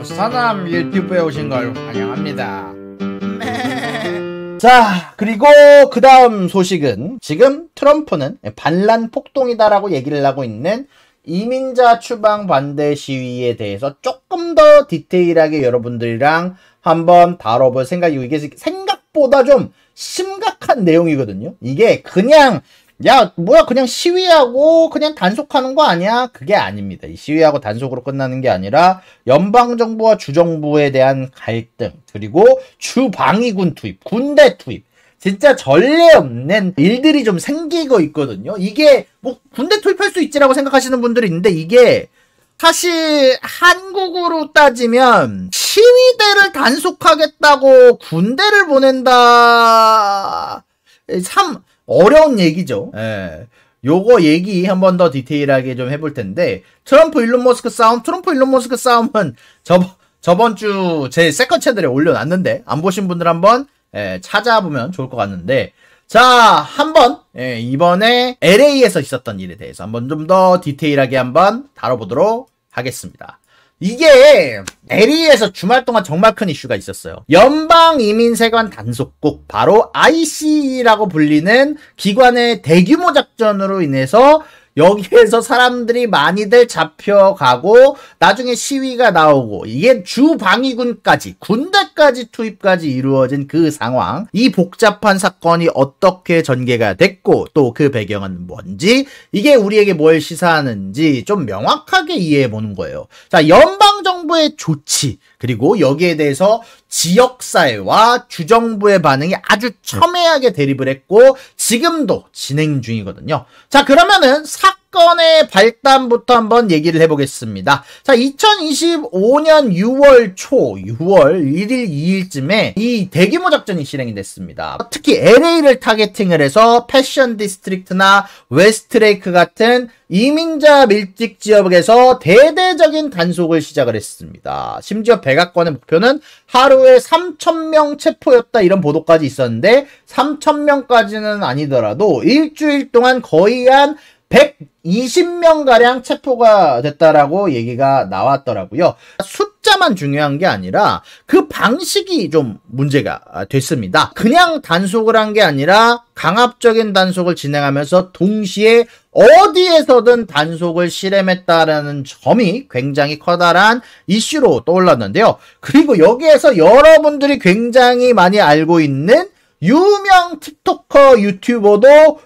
사남 유튜브에 오신 걸 환영합니다. 자, 그리고 그 다음 소식은 지금 트럼프는 반란 폭동이다라고 얘기를 하고 있는 이민자 추방 반대 시위에 대해서 조금 더 디테일하게 여러분들이랑 한번 다뤄볼 생각이고, 이게 생각보다 좀 심각한 내용이거든요. 이게 그냥 야 뭐야 그냥 시위하고 그냥 단속하는 거 아니야? 그게 아닙니다. 이 시위하고 단속으로 끝나는 게 아니라 연방정부와 주정부에 대한 갈등, 그리고 주방위군 투입, 군대 투입, 진짜 전례 없는 일들이 좀 생기고 있거든요. 이게 뭐 군대 투입할 수 있지라고 생각하시는 분들이 있는데, 이게 사실 한국으로 따지면 시위대를 단속하겠다고 군대를 보낸다, 참 어려운 얘기죠. 예. 요거 얘기 한번 더 디테일하게 좀 해볼 텐데, 트럼프 일론 머스크 싸움은 저번 주 제 세컨 채널에 올려놨는데, 안 보신 분들 한번 찾아보면 좋을 것 같는데, 자, 한번 이번에 LA에서 있었던 일에 대해서 한번 좀 더 디테일하게 한번 다뤄보도록 하겠습니다. 이게 LA에서 주말 동안 정말 큰 이슈가 있었어요. 연방이민세관 단속국, 바로 ICE라고 불리는 기관의 대규모 작전으로 인해서 여기에서 사람들이 많이들 잡혀가고 나중에 시위가 나오고, 이게 주방위군까지, 군대까지 투입까지 이루어진 그 상황, 이 복잡한 사건이 어떻게 전개가 됐고 또 그 배경은 뭔지, 이게 우리에게 뭘 시사하는지 좀 명확하게 이해해보는 거예요. 자, 연방정부의 조치, 그리고 여기에 대해서 지역사회와 주정부의 반응이 아주 첨예하게 대립을 했고 지금도 진행 중이거든요. 자, 그러면은 사건의 발단부터 한번 얘기를 해보겠습니다. 자, 2025년 6월 1일, 2일쯤에 이 대규모 작전이 실행이 됐습니다. 특히 LA를 타겟팅을 해서 패션 디스트릭트나 웨스트레이크 같은 이민자 밀집 지역에서 대대적인 단속을 시작을 했습니다. 심지어 백악관의 목표는 하루에 3,000명 체포였다, 이런 보도까지 있었는데 3,000명까지는 아니더라도 일주일 동안 거의 한 120명가량 체포가 됐다라고 얘기가 나왔더라고요. 숫자만 중요한 게 아니라 그 방식이 좀 문제가 됐습니다. 그냥 단속을 한 게 아니라 강압적인 단속을 진행하면서 동시에 어디에서든 단속을 실행했다라는 점이 굉장히 커다란 이슈로 떠올랐는데요. 그리고 여기에서 여러분들이 굉장히 많이 알고 있는 유명 틱토커 유튜버도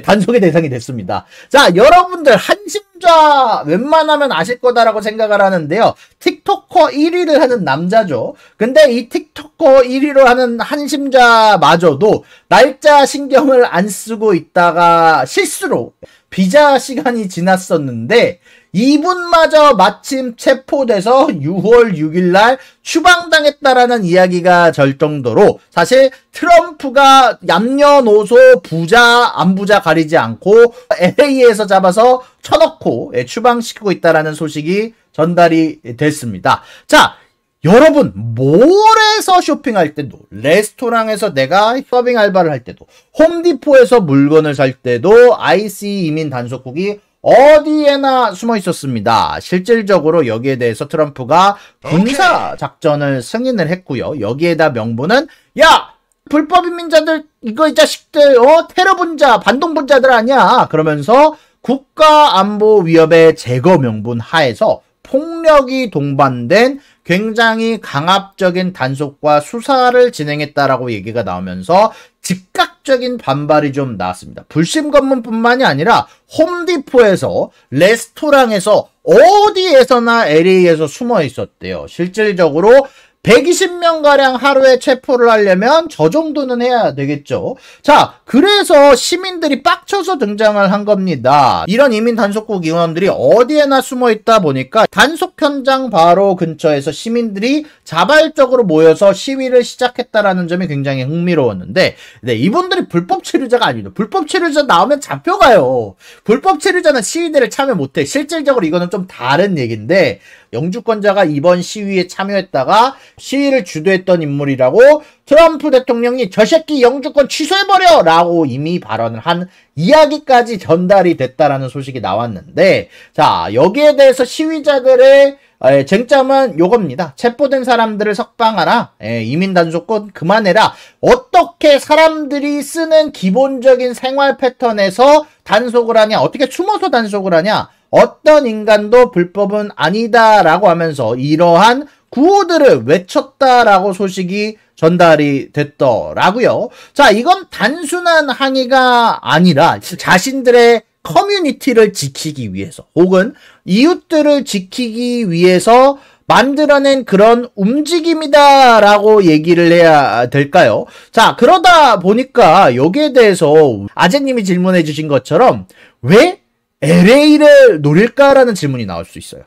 단속의 대상이 됐습니다. 자, 여러분들 한심자 웬만하면 아실 거다라고 생각을 하는데요. 틱토커 1위를 하는 남자죠. 근데 이 틱토커 1위로 하는 한심자마저도 날짜 신경을 안 쓰고 있다가 실수로 비자 시간이 지났었는데 이분마저 마침 체포돼서 6월 6일날 추방당했다라는 이야기가 절 정도로, 사실 트럼프가 남녀노소 부자 안 부자 가리지 않고 LA에서 잡아서 쳐넣고 추방시키고 있다라는 소식이 전달이 됐습니다. 자, 여러분, 몰에서 쇼핑할 때도, 레스토랑에서 내가 서빙 알바를 할 때도, 홈디포에서 물건을 살 때도 ICE 이민 단속국이 어디에나 숨어 있었습니다. 실질적으로 여기에 대해서 트럼프가 군사 작전을 승인을 했고요. 여기에다 명분은, 야! 불법 이민자들, 이거 이 자식들, 테러 분자, 반동 분자들 아니야. 그러면서 국가 안보 위협의 제거 명분 하에서 폭력이 동반된 굉장히 강압적인 단속과 수사를 진행했다라고 얘기가 나오면서 즉각적인 반발이 좀 나왔습니다. 불심 검문뿐만이 아니라 홈디포에서, 레스토랑에서, 어디에서나 LA에서 숨어 있었대요. 실질적으로 120명가량 하루에 체포를 하려면 저 정도는 해야 되겠죠. 자, 그래서 시민들이 빡쳐서 등장을 한 겁니다. 이런 이민 단속국 임원들이 어디에나 숨어 있다 보니까 단속 현장 바로 근처에서 시민들이 자발적으로 모여서 시위를 시작했다라는 점이 굉장히 흥미로웠는데, 이분들이 불법 체류자가 아닙니다. 불법 체류자 나오면 잡혀가요. 불법 체류자는 시위대를 참여 못해. 실질적으로 이거는 좀 다른 얘기인데, 영주권자가 이번 시위에 참여했다가 시위를 주도했던 인물이라고 트럼프 대통령이 저 새끼 영주권 취소해버려! 라고 이미 발언을 한 이야기까지 전달이 됐다라는 소식이 나왔는데, 자, 여기에 대해서 시위자들의 쟁점은 요겁니다. 체포된 사람들을 석방하라. 이민 단속권 그만해라. 어떻게 사람들이 쓰는 기본적인 생활 패턴에서 단속을 하냐? 어떻게 숨어서 단속을 하냐? 어떤 인간도 불법은 아니다라고 하면서 이러한 구호들을 외쳤다라고 소식이 전달이 됐더라고요. 자, 이건 단순한 항의가 아니라 자신들의 커뮤니티를 지키기 위해서 혹은 이웃들을 지키기 위해서 만들어낸 그런 움직임이다라고 얘기를 해야 될까요? 자, 그러다 보니까 여기에 대해서 아재님이 질문해 주신 것처럼 왜 LA를 노릴까라는 질문이 나올 수 있어요.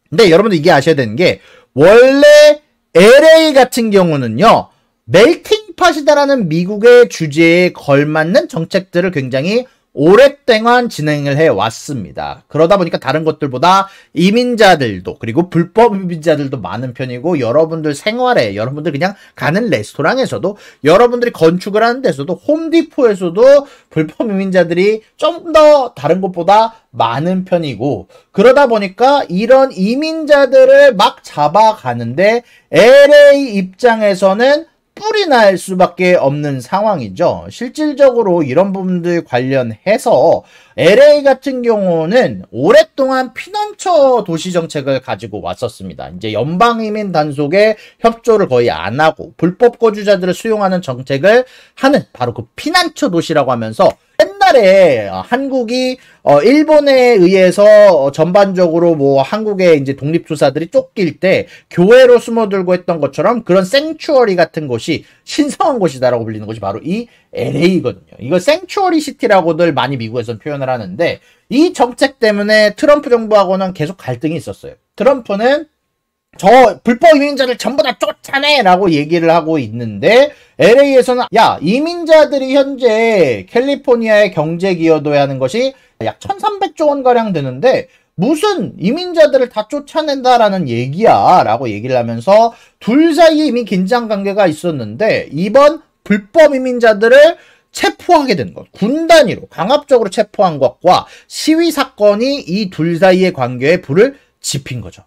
근데 여러분들 이게 아셔야 되는 게 원래 LA 같은 경우는요, 멜팅팟이다라는 미국의 주제에 걸맞는 정책들을 굉장히 오랫동안 진행을 해왔습니다. 그러다 보니까 다른 것들보다 이민자들도 그리고 불법 이민자들도 많은 편이고 여러분들 생활에 여러분들 그냥 가는 레스토랑에서도 여러분들이 건축을 하는 데서도 홈디포에서도 불법 이민자들이 좀 더 다른 곳보다 많은 편이고 그러다 보니까 이런 이민자들을 막 잡아가는데 LA 입장에서는 뿔이 날 수밖에 없는 상황이죠. 실질적으로 이런 부분들 관련해서 LA 같은 경우는 오랫동안 피난처 도시 정책을 가지고 왔었습니다. 이제 연방이민 단속에 협조를 거의 안 하고 불법 거주자들을 수용하는 정책을 하는 바로 그 피난처 도시라고 하면서 옛날에 한국이 일본에 의해서 전반적으로 뭐 한국의 이제 독립투사들이 쫓길 때 교회로 숨어들고 했던 것처럼 그런 생추어리 같은 곳이 신성한 곳이다라고 불리는 곳이 바로 이 LA거든요. 이걸 생추어리 시티라고들 많이 미국에서는 표현을 하는데 이 정책 때문에 트럼프 정부하고는 계속 갈등이 있었어요. 트럼프는 저 불법 이민자를 전부 다 쫓아내라고 얘기를 하고 있는데 LA에서는 야 이민자들이 현재 캘리포니아의 경제 기여도에 하는 것이 약 1300조 원가량 되는데 무슨 이민자들을 다 쫓아낸다라는 얘기야 라고 얘기를 하면서 둘 사이에 이미 긴장 관계가 있었는데 이번 불법 이민자들을 체포하게 된 것, 군 단위로 강압적으로 체포한 것과 시위 사건이 이 둘 사이의 관계에 불을 지핀 거죠.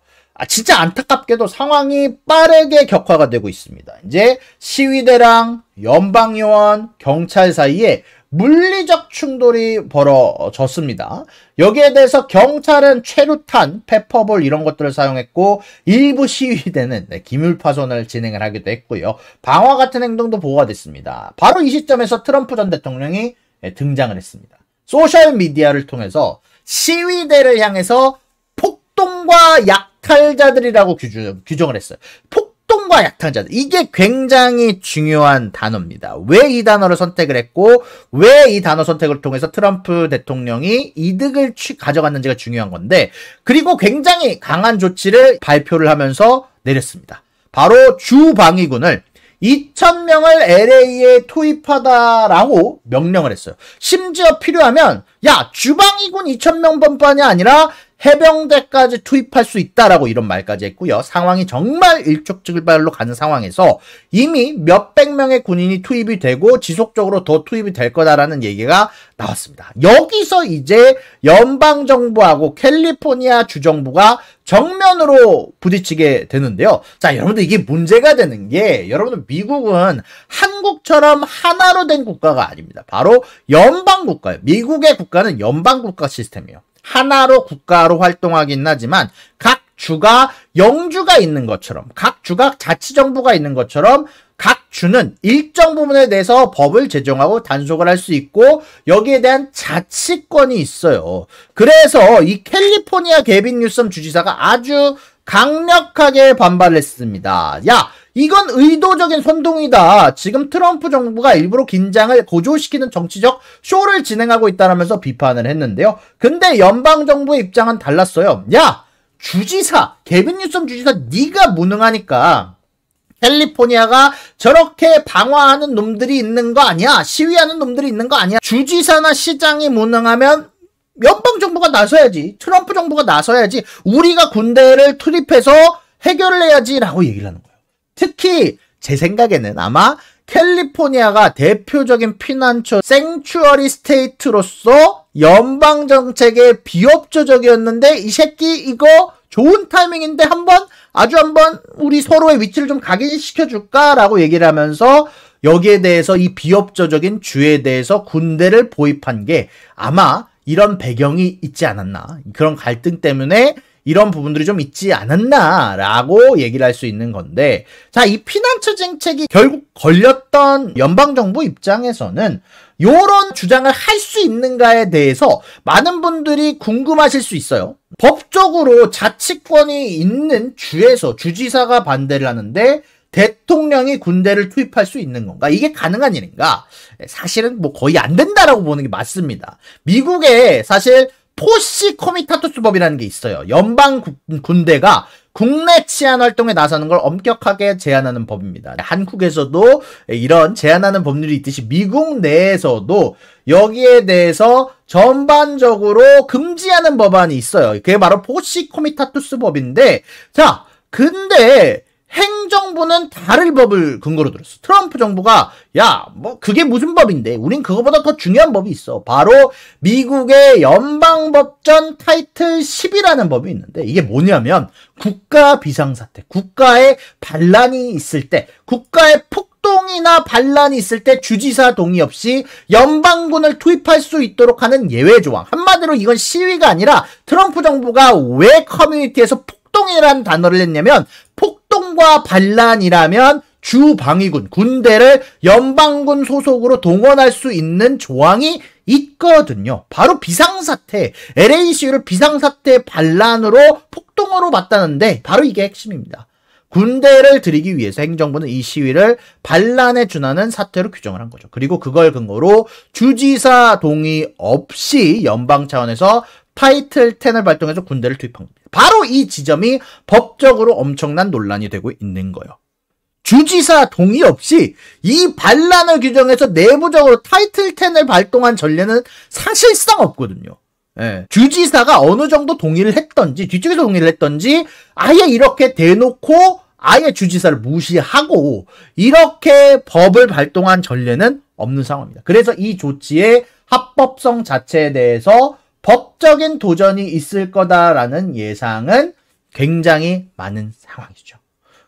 진짜 안타깝게도 상황이 빠르게 격화가 되고 있습니다. 이제 시위대랑 연방요원, 경찰 사이에 물리적 충돌이 벌어졌습니다. 여기에 대해서 경찰은 최루탄, 페퍼볼 이런 것들을 사용했고 일부 시위대는 기물 파손을 진행을 하기도 했고요. 방화 같은 행동도 보고가 됐습니다. 바로 이 시점에서 트럼프 전 대통령이 등장을 했습니다. 소셜미디어를 통해서 시위대를 향해서 폭동과 약탈자들이라고 규정을 했어요. 폭동과 약탈자들. 이게 굉장히 중요한 단어입니다. 왜 이 단어를 선택을 했고 왜 이 단어 선택을 통해서 트럼프 대통령이 이득을 가져갔는지가 중요한 건데 그리고 굉장히 강한 조치를 발표를 하면서 내렸습니다. 바로 주방위군을 2,000명을 LA에 투입하다라고 명령을 했어요. 심지어 필요하면 야 주방위군 2,000명뿐만이 아니라 해병대까지 투입할 수 있다라고 이런 말까지 했고요. 상황이 정말 일촉즉발로 가는 상황에서 이미 몇백 명의 군인이 투입이 되고 지속적으로 더 투입이 될 거다라는 얘기가 나왔습니다. 여기서 이제 연방정부하고 캘리포니아 주정부가 정면으로 부딪히게 되는데요. 자, 여러분들 이게 문제가 되는 게 여러분들 미국은 한국처럼 하나로 된 국가가 아닙니다. 바로 연방국가예요. 미국의 국가는 연방국가 시스템이에요. 하나로 국가로 활동하긴 하지만 각 주가 영주가 있는 것처럼 각 주가 자치정부가 있는 것처럼 각 주는 일정 부분에 대해서 법을 제정하고 단속을 할 수 있고 여기에 대한 자치권이 있어요. 그래서 이 캘리포니아 게빈 뉴섬 주지사가 아주 강력하게 반발을 했습니다. 야, 이건 의도적인 선동이다. 지금 트럼프 정부가 일부러 긴장을 고조시키는 정치적 쇼를 진행하고 있다라면서 비판을 했는데요. 근데 연방정부의 입장은 달랐어요. 야, 주지사, 게빈 뉴섬 주지사 네가 무능하니까 캘리포니아가 저렇게 방화하는 놈들이 있는 거 아니야? 시위하는 놈들이 있는 거 아니야? 주지사나 시장이 무능하면 연방정부가 나서야지. 트럼프 정부가 나서야지. 우리가 군대를 투입해서 해결을 해야지 라고 얘기를 하는 거예요. 특히 제 생각에는 아마 캘리포니아가 대표적인 피난처 생츄어리 스테이트로서 연방정책의 비협조적이었는데 이 새끼 이거 좋은 타이밍인데 한번 우리 서로의 위치를 좀 각인시켜줄까라고 얘기를 하면서 여기에 대해서 이 비협조적인 주에 대해서 군대를 보입한 게 아마 이런 배경이 있지 않았나. 그런 갈등 때문에 이런 부분들이 좀 있지 않았나라고 얘기를 할 수 있는 건데, 자, 이 피난처 정책이 결국 걸렸던 연방정부 입장에서는 요런 주장을 할 수 있는가에 대해서 많은 분들이 궁금하실 수 있어요. 법적으로 자치권이 있는 주에서 주지사가 반대를 하는데 대통령이 군대를 투입할 수 있는 건가? 이게 가능한 일인가? 사실은 뭐 거의 안 된다라고 보는 게 맞습니다. 미국에 사실 포시 코미타투스법이라는 게 있어요. 연방 군대가 국내 치안 활동에 나서는 걸 엄격하게 제한하는 법입니다. 한국에서도 이런 제한하는 법률이 있듯이 미국 내에서도 여기에 대해서 전반적으로 금지하는 법안이 있어요. 그게 바로 포시 코미타투스 법인데, 자, 근데 행정부는 다른 법을 근거로 들었어. 트럼프 정부가 야, 뭐 그게 무슨 법인데 우린 그거보다 더 중요한 법이 있어. 바로 미국의 연방법전 타이틀 10이라는 법이 있는데 이게 뭐냐면 국가 비상사태, 국가에 반란이 있을 때, 국가에 폭동이나 반란이 있을 때 주지사 동의 없이 연방군을 투입할 수 있도록 하는 예외 조항. 한마디로 이건 시위가 아니라 트럼프 정부가 왜 커뮤니티에서 폭동이라는 단어를 냈냐면 폭동과 반란이라면 주방위군, 군대를 연방군 소속으로 동원할 수 있는 조항이 있거든요. 바로 비상사태, LA 시위를 비상사태 반란으로 폭동으로 봤다는데 바로 이게 핵심입니다. 군대를 들이기 위해서 행정부는 이 시위를 반란에 준하는 사태로 규정을 한 거죠. 그리고 그걸 근거로 주지사 동의 없이 연방 차원에서 타이틀 10을 발동해서 군대를 투입한 겁니다. 바로 이 지점이 법적으로 엄청난 논란이 되고 있는 거예요. 주지사 동의 없이 이 반란을 규정해서 내부적으로 타이틀 10을 발동한 전례는 사실상 없거든요. 예. 주지사가 어느 정도 동의를 했던지, 뒤쪽에서 동의를 했던지, 아예 이렇게 대놓고 아예 주지사를 무시하고 이렇게 법을 발동한 전례는 없는 상황입니다. 그래서 이 조치의 합법성 자체에 대해서 법적인 도전이 있을 거다라는 예상은 굉장히 많은 상황이죠.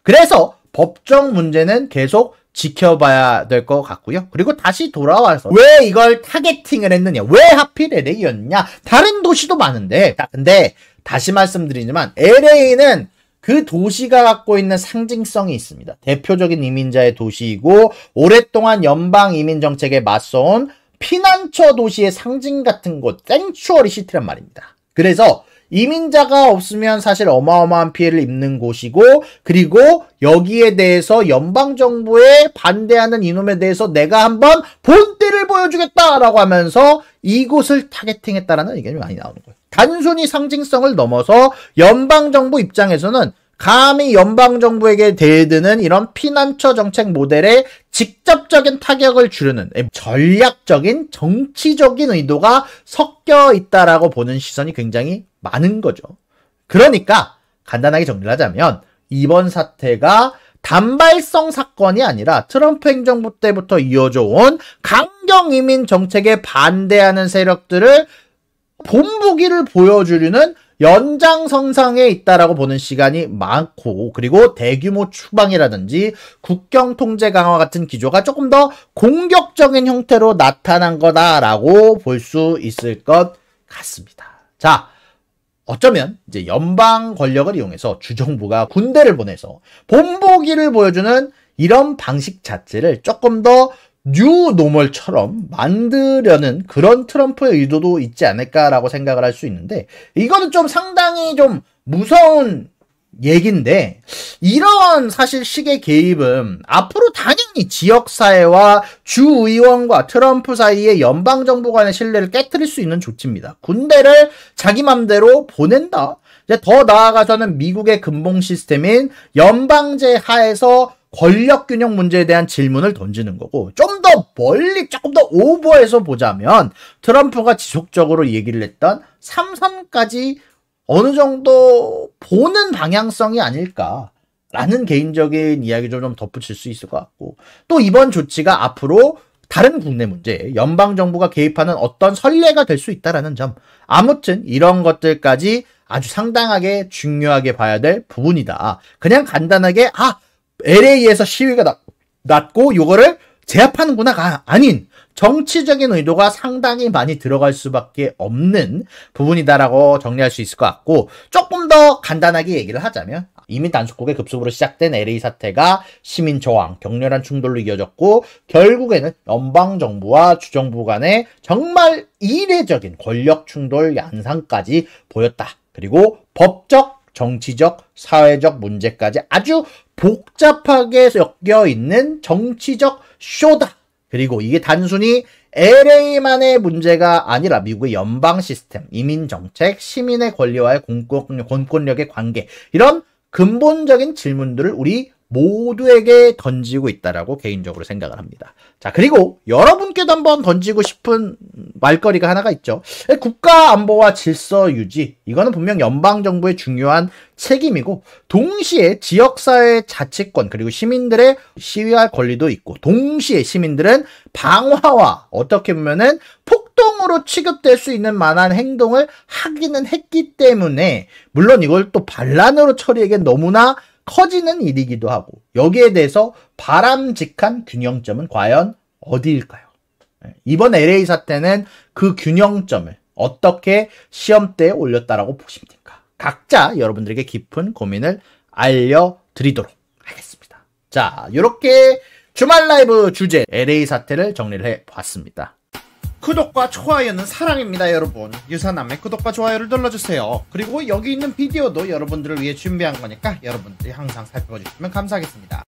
그래서 법적 문제는 계속 지켜봐야 될 것 같고요. 그리고 다시 돌아와서 왜 이걸 타겟팅을 했느냐, 왜 하필 LA였냐, 다른 도시도 많은데, 근데 다시 말씀드리지만 LA는 그 도시가 갖고 있는 상징성이 있습니다. 대표적인 이민자의 도시이고 오랫동안 연방 이민 정책에 맞서온 피난처 도시의 상징 같은 곳, 생츄어리 시티란 말입니다. 그래서 이민자가 없으면 사실 어마어마한 피해를 입는 곳이고, 그리고 여기에 대해서 연방정부에 반대하는 이놈에 대해서 내가 한번 본때를 보여주겠다라고 하면서 이곳을 타겟팅했다라는 의견이 많이 나오는 거예요. 단순히 상징성을 넘어서 연방정부 입장에서는 감히 연방정부에게 대드는 이런 피난처 정책 모델에 직접적인 타격을 주려는 전략적인 정치적인 의도가 섞여 있다라고 보는 시선이 굉장히 많은 거죠. 그러니까 간단하게 정리를 하자면 이번 사태가 단발성 사건이 아니라 트럼프 행정부 때부터 이어져 온 강경 이민 정책에 반대하는 세력들을 본보기를 보여주려는 연장선상에 있다라고 보는 시간이 많고, 그리고 대규모 추방이라든지 국경 통제 강화 같은 기조가 조금 더 공격적인 형태로 나타난 거다라고 볼 수 있을 것 같습니다. 자, 어쩌면 이제 연방 권력을 이용해서 주정부가 군대를 보내서 본보기를 보여주는 이런 방식 자체를 조금 더 뉴노멀처럼 만들려는 그런 트럼프의 의도도 있지 않을까라고 생각을 할 수 있는데, 이거는 좀 상당히 좀 무서운 얘기인데, 이런 사실 식의 개입은 앞으로 당연히 지역사회와 주의원과 트럼프 사이의 연방정부 간의 신뢰를 깨트릴 수 있는 조치입니다. 군대를 자기 맘대로 보낸다. 이제 더 나아가서는 미국의 근본 시스템인 연방제 하에서 권력균형 문제에 대한 질문을 던지는 거고, 좀 더 멀리 조금 더 오버해서 보자면 트럼프가 지속적으로 얘기를 했던 3선까지 어느 정도 보는 방향성이 아닐까. 라는 개인적인 이야기를 좀 덧붙일 수 있을 것 같고, 또 이번 조치가 앞으로 다른 국내 문제에 연방정부가 개입하는 어떤 선례가 될 수 있다는 점, 아무튼 이런 것들까지 아주 상당하게 중요하게 봐야 될 부분이다. 그냥 간단하게 LA에서 시위가 났고 요거를 제압하는구나가 아닌 정치적인 의도가 상당히 많이 들어갈 수밖에 없는 부분이다라고 정리할 수 있을 것 같고, 조금 더 간단하게 얘기를 하자면 이민 단속국의 급습으로 시작된 LA 사태가 시민 저항, 격렬한 충돌로 이어졌고 결국에는 연방정부와 주정부 간의 정말 이례적인 권력 충돌 양상까지 보였다. 그리고 법적, 정치적, 사회적 문제까지 아주 복잡하게 엮여 있는 정치적 쇼다. 그리고 이게 단순히 LA만의 문제가 아니라 미국의 연방 시스템, 이민 정책, 시민의 권리와의 공권력의 관계, 이런 근본적인 질문들을 우리 모두에게 던지고 있다라고 개인적으로 생각을 합니다. 자, 그리고 여러분께도 한번 던지고 싶은 말거리가 하나가 있죠. 국가 안보와 질서 유지, 이거는 분명 연방정부의 중요한 책임이고, 동시에 지역사회의 자치권 그리고 시민들의 시위할 권리도 있고, 동시에 시민들은 방화와 어떻게 보면은 폭동으로 취급될 수 있는 만한 행동을 하기는 했기 때문에, 물론 이걸 또 반란으로 처리하기엔 너무나 커지는 일이기도 하고, 여기에 대해서 바람직한 균형점은 과연 어디일까요? 이번 LA 사태는 그 균형점을 어떻게 시험대에 올렸다라고 보십니까? 각자 여러분들에게 깊은 고민을 알려드리도록 하겠습니다. 자, 이렇게 주말 라이브 주제 LA 사태를 정리를 해봤습니다. 구독과 좋아요는 사랑입니다, 여러분. 유사남의 구독과 좋아요를 눌러주세요. 그리고 여기 있는 비디오도 여러분들을 위해 준비한 거니까 여러분들이 항상 살펴봐 주시면 감사하겠습니다.